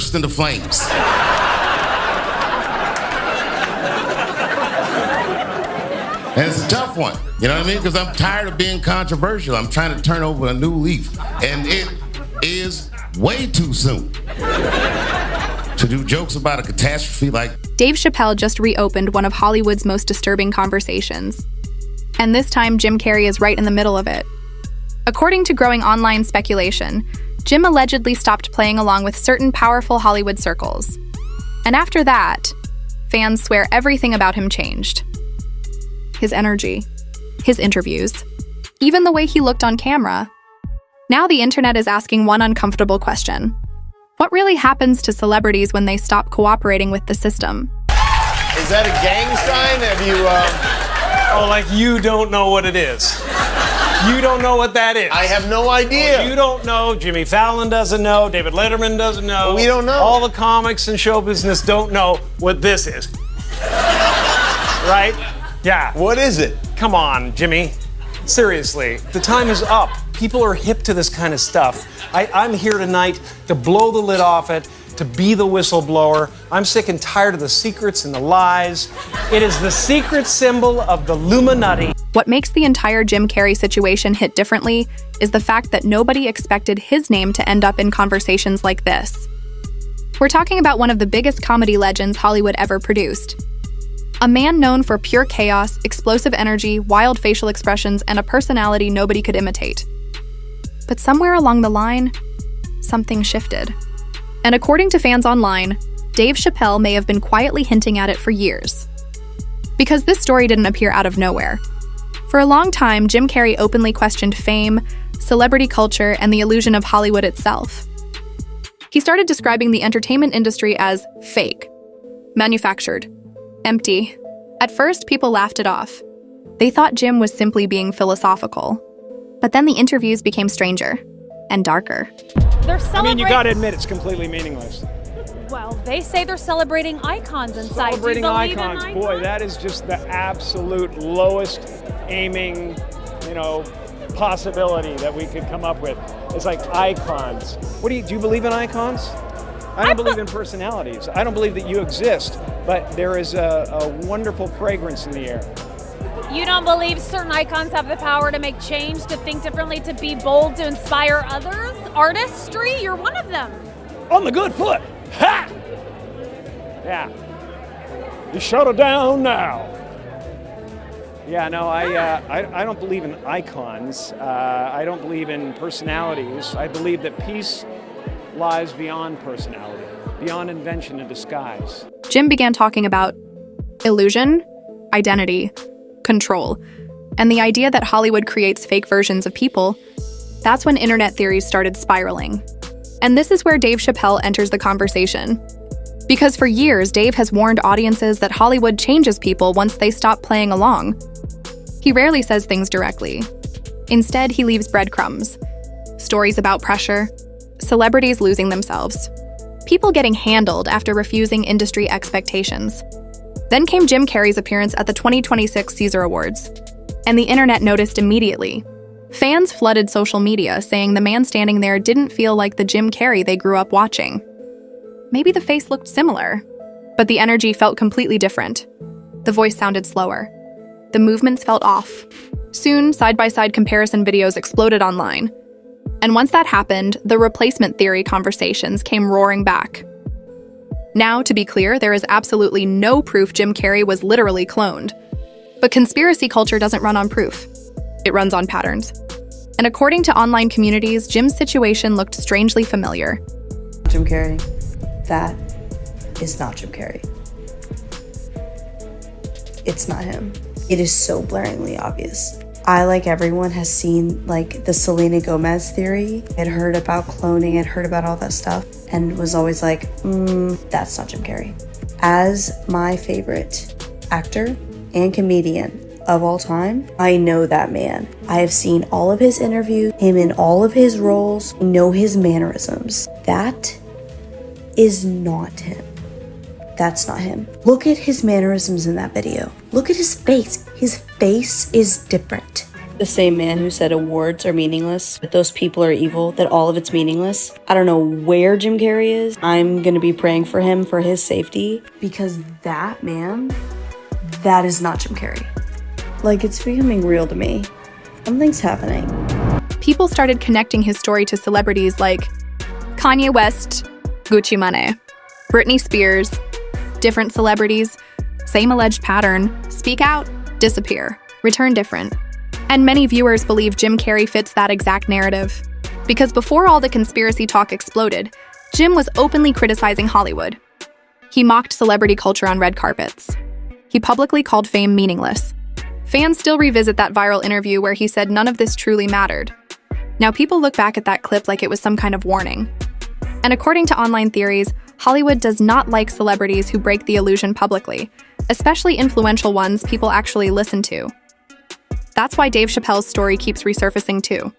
burst into flames. And it's a tough one, you know what I mean? Because I'm tired of being controversial. I'm trying to turn over a new leaf. And it is way too soon to do jokes about a catastrophe like... Dave Chappelle just reopened one of Hollywood's most disturbing conversations. And this time, Jim Carrey is right in the middle of it. According to growing online speculation, Jim allegedly stopped playing along with certain powerful Hollywood circles. And after that, fans swear everything about him changed. His energy, his interviews, even the way he looked on camera. Now the internet is asking one uncomfortable question. What really happens to celebrities when they stop cooperating with the system? Is that a gang sign? Have you, Oh, like you don't know what it is. You don't know what that is. I have no idea. You don't know. Jimmy Fallon doesn't know. David Letterman doesn't know. We don't know. All the comics and show business don't know what this is. Right? Yeah. What is it? Come on, Jimmy. Seriously, the time is up. People are hip to this kind of stuff. I'm here tonight to blow the lid off it, to be the whistleblower. I'm sick and tired of the secrets and the lies. It is the secret symbol of the Illuminati. What makes the entire Jim Carrey situation hit differently is the fact that nobody expected his name to end up in conversations like this. We're talking about one of the biggest comedy legends Hollywood ever produced. A man known for pure chaos, explosive energy, wild facial expressions, and a personality nobody could imitate. But somewhere along the line, something shifted. And according to fans online, Dave Chappelle may have been quietly hinting at it for years. Because this story didn't appear out of nowhere. For a long time, Jim Carrey openly questioned fame, celebrity culture, and the illusion of Hollywood itself. He started describing the entertainment industry as fake, manufactured, empty. At first, people laughed it off. They thought Jim was simply being philosophical. But then the interviews became stranger and darker. I mean, you gotta admit, it's completely meaningless. Well, they say they're celebrating icons inside. Celebrating Do you believe icons. in icons? Boy, that is just the absolute lowest aiming, possibility that we could come up with. It's like icons. Do you believe in icons? I don't believe in personalities. I don't believe that you exist, but there is a wonderful fragrance in the air. You don't believe certain icons have the power to make change, to think differently, to be bold, to inspire others? Artistry? You're one of them. On the good foot. Ha! Yeah. You shut her down now. Yeah, no, I don't believe in icons. I don't believe in personalities. I believe that peace lies beyond personality, beyond invention and disguise. Jim began talking about illusion, identity, control, and the idea that Hollywood creates fake versions of people. That's when internet theories started spiraling. And this is where Dave Chappelle enters the conversation. Because for years, Dave has warned audiences that Hollywood changes people once they stop playing along. He rarely says things directly. Instead, he leaves breadcrumbs. Stories about pressure, celebrities losing themselves, people getting handled after refusing industry expectations. Then came Jim Carrey's appearance at the 2026 Caesar Awards, and the internet noticed immediately. Fans flooded social media, saying the man standing there didn't feel like the Jim Carrey they grew up watching. Maybe the face looked similar, but the energy felt completely different. The voice sounded slower. The movements felt off. Soon, side-by-side comparison videos exploded online. And once that happened, the replacement theory conversations came roaring back. Now, to be clear, there is absolutely no proof Jim Carrey was literally cloned. But conspiracy culture doesn't run on proof. It runs on patterns. And according to online communities, Jim's situation looked strangely familiar. Jim Carrey, that is not Jim Carrey. It's not him. It is so blaringly obvious. I, like everyone, has seen the Selena Gomez theory. I'd heard about cloning, I'd heard about all that stuff, and was always like, that's not Jim Carrey. As my favorite actor and comedian of all time, I know that man. I have seen all of his interviews, him in all of his roles, I know his mannerisms. That is not him. That's not him. Look at his mannerisms in that video. Look at his face. His face is different. The same man who said awards are meaningless, that those people are evil, that all of it's meaningless. I don't know where Jim Carrey is. I'm gonna be praying for him for his safety, because that man, that is not Jim Carrey. Like, it's becoming real to me. Something's happening. People started connecting his story to celebrities like Kanye West, Gucci Mane, Britney Spears, different celebrities, same alleged pattern, speak out, disappear, return different. And many viewers believe Jim Carrey fits that exact narrative. Because before all the conspiracy talk exploded, Jim was openly criticizing Hollywood. He mocked celebrity culture on red carpets. He publicly called fame meaningless. Fans still revisit that viral interview where he said none of this truly mattered. Now people look back at that clip like it was some kind of warning. And according to online theories, Hollywood does not like celebrities who break the illusion publicly, especially influential ones people actually listen to. That's why Dave Chappelle's story keeps resurfacing too.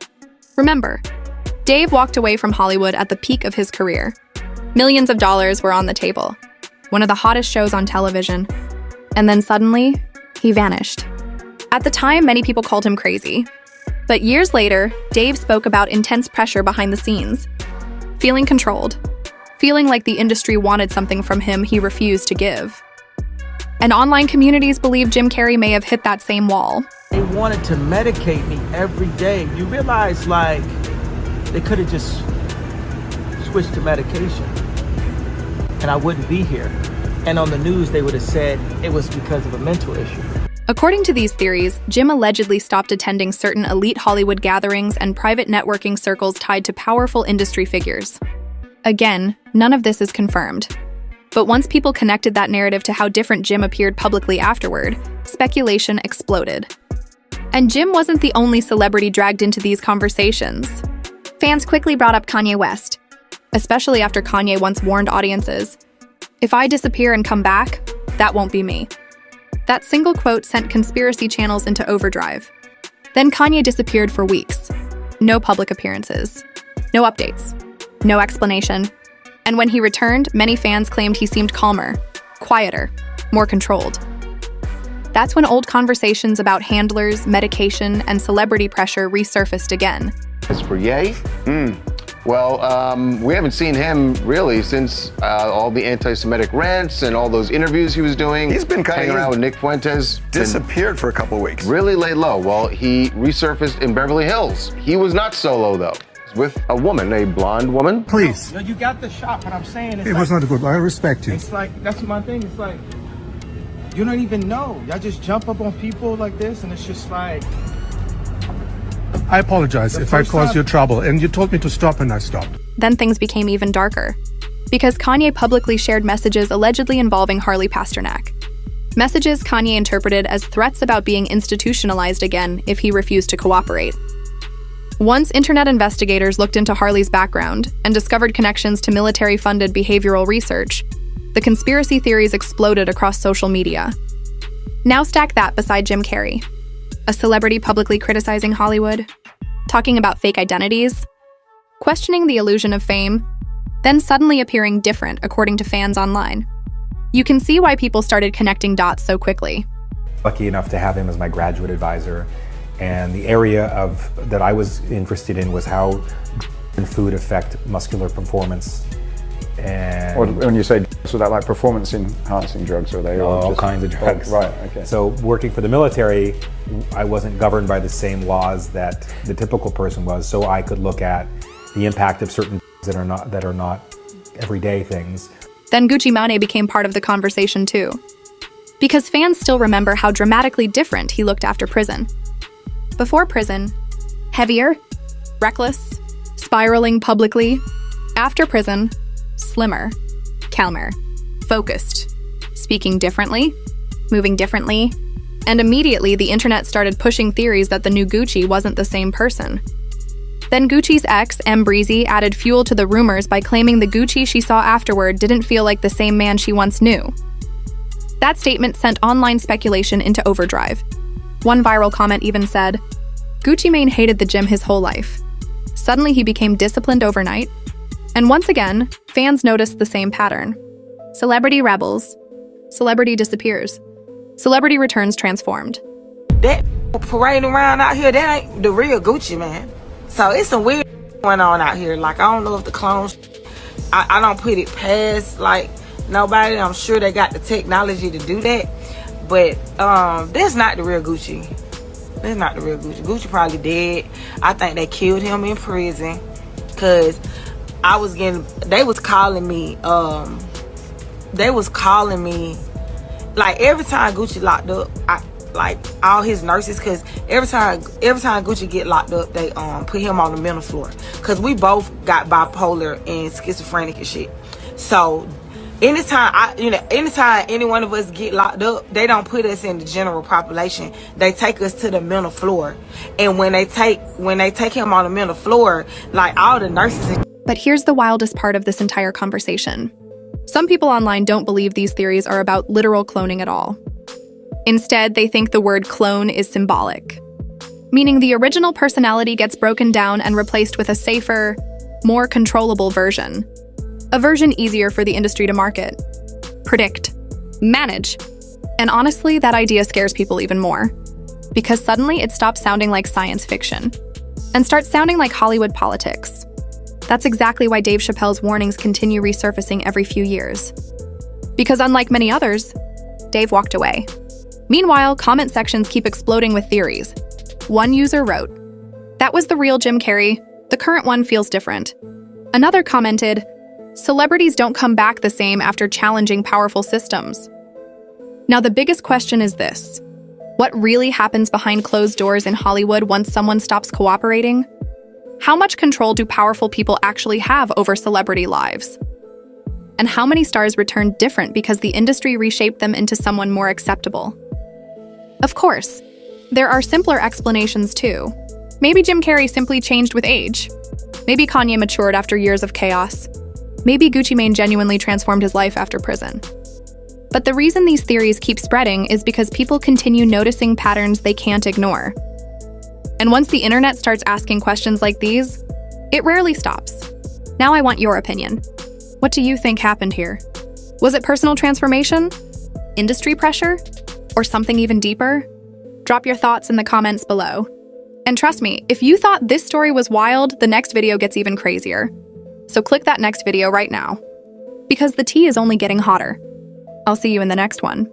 Remember, Dave walked away from Hollywood at the peak of his career. Millions of dollars were on the table, one of the hottest shows on television. And then suddenly, he vanished. At the time, many people called him crazy. But years later, Dave spoke about intense pressure behind the scenes. Feeling controlled. Feeling like the industry wanted something from him he refused to give. And online communities believe Jim Carrey may have hit that same wall. They wanted to medicate me every day. You realize, like, they could have just switched to medication and I wouldn't be here. And on the news, they would have said it was because of a mental issue. According to these theories, Jim allegedly stopped attending certain elite Hollywood gatherings and private networking circles tied to powerful industry figures. Again, none of this is confirmed. But once people connected that narrative to how different Jim appeared publicly afterward, speculation exploded. And Jim wasn't the only celebrity dragged into these conversations. Fans quickly brought up Kanye West, especially after Kanye once warned audiences, "If I disappear and come back, that won't be me." That single quote sent conspiracy channels into overdrive. Then Kanye disappeared for weeks. No public appearances. No updates. No explanation. And when he returned, many fans claimed he seemed calmer, quieter, more controlled. That's when old conversations about handlers, medication, and celebrity pressure resurfaced again. As for Ye, well, we haven't seen him really since all the anti-Semitic rants and all those interviews he was doing. He's been hanging around with Nick Fuentes. Disappeared for a couple of weeks. Really laid low. Well, he resurfaced in Beverly Hills. He was not solo though. He was with a woman, a blonde woman. Please. No, you got the shot, but I'm saying It was not good. I respect you. It's like, that's my thing. It's like, you don't even know. Y'all just jump up on people like this, and it's just like... I apologize if I caused you trouble, and you told me to stop and I stopped. Then things became even darker, because Kanye publicly shared messages allegedly involving Harley Pasternak. Messages Kanye interpreted as threats about being institutionalized again if he refused to cooperate. Once internet investigators looked into Harley's background and discovered connections to military-funded behavioral research, the conspiracy theories exploded across social media. Now stack that beside Jim Carrey, a celebrity publicly criticizing Hollywood, talking about fake identities, questioning the illusion of fame, then suddenly appearing different according to fans online. You can see why people started connecting dots so quickly. Lucky enough to have him as my graduate advisor, and the area that I was interested in was how food affect muscular performance. And When you say, so that like performance enhancing drugs, are they all kinds of drugs? Oh, right, okay. So working for the military, I wasn't governed by the same laws that the typical person was, so I could look at the impact of certain that are not everyday things. Then Gucci Mane became part of the conversation too, because fans still remember how dramatically different he looked after prison. Before prison, heavier, reckless, spiraling publicly. After prison, slimmer, calmer, focused, speaking differently, moving differently, and immediately the internet started pushing theories that the new Gucci wasn't the same person. Then Gucci's ex, M. Breezy, added fuel to the rumors by claiming the Gucci she saw afterward didn't feel like the same man she once knew. That statement sent online speculation into overdrive. One viral comment even said, "Gucci Mane hated the gym his whole life. Suddenly he became disciplined overnight." And once again, fans noticed the same pattern. Celebrity rebels. Celebrity disappears. Celebrity returns transformed. That parading around out here, that ain't the real Gucci, man. So it's some weird going on out here. Like, I don't know if the clones, I don't put it past, like, nobody. I'm sure they got the technology to do that. But that's not the real Gucci. That's not the real Gucci. Gucci probably dead. I think they killed him in prison. Cause they was calling me, like every time Gucci locked up, like all his nurses, cause every time Gucci get locked up, they put him on the mental floor. Cause we both got bipolar and schizophrenic and shit. So anytime any one of us get locked up, they don't put us in the general population. They take us to the mental floor. And when they take him on the mental floor, like all the nurses. But here's the wildest part of this entire conversation. Some people online don't believe these theories are about literal cloning at all. Instead, they think the word clone is symbolic, meaning the original personality gets broken down and replaced with a safer, more controllable version. A version easier for the industry to market, predict, manage. And honestly, that idea scares people even more, because suddenly it stops sounding like science fiction and starts sounding like Hollywood politics. That's exactly why Dave Chappelle's warnings continue resurfacing every few years. Because unlike many others, Dave walked away. Meanwhile, comment sections keep exploding with theories. One user wrote, "That was the real Jim Carrey. The current one feels different." Another commented, "Celebrities don't come back the same after challenging powerful systems." Now, the biggest question is this: what really happens behind closed doors in Hollywood once someone stops cooperating? How much control do powerful people actually have over celebrity lives? And how many stars return different because the industry reshaped them into someone more acceptable? Of course, there are simpler explanations too. Maybe Jim Carrey simply changed with age. Maybe Kanye matured after years of chaos. Maybe Gucci Mane genuinely transformed his life after prison. But the reason these theories keep spreading is because people continue noticing patterns they can't ignore. And once the internet starts asking questions like these, it rarely stops. Now I want your opinion. What do you think happened here? Was it personal transformation? Industry pressure? Or something even deeper? Drop your thoughts in the comments below. And trust me, if you thought this story was wild, the next video gets even crazier. So click that next video right now, because the tea is only getting hotter. I'll see you in the next one.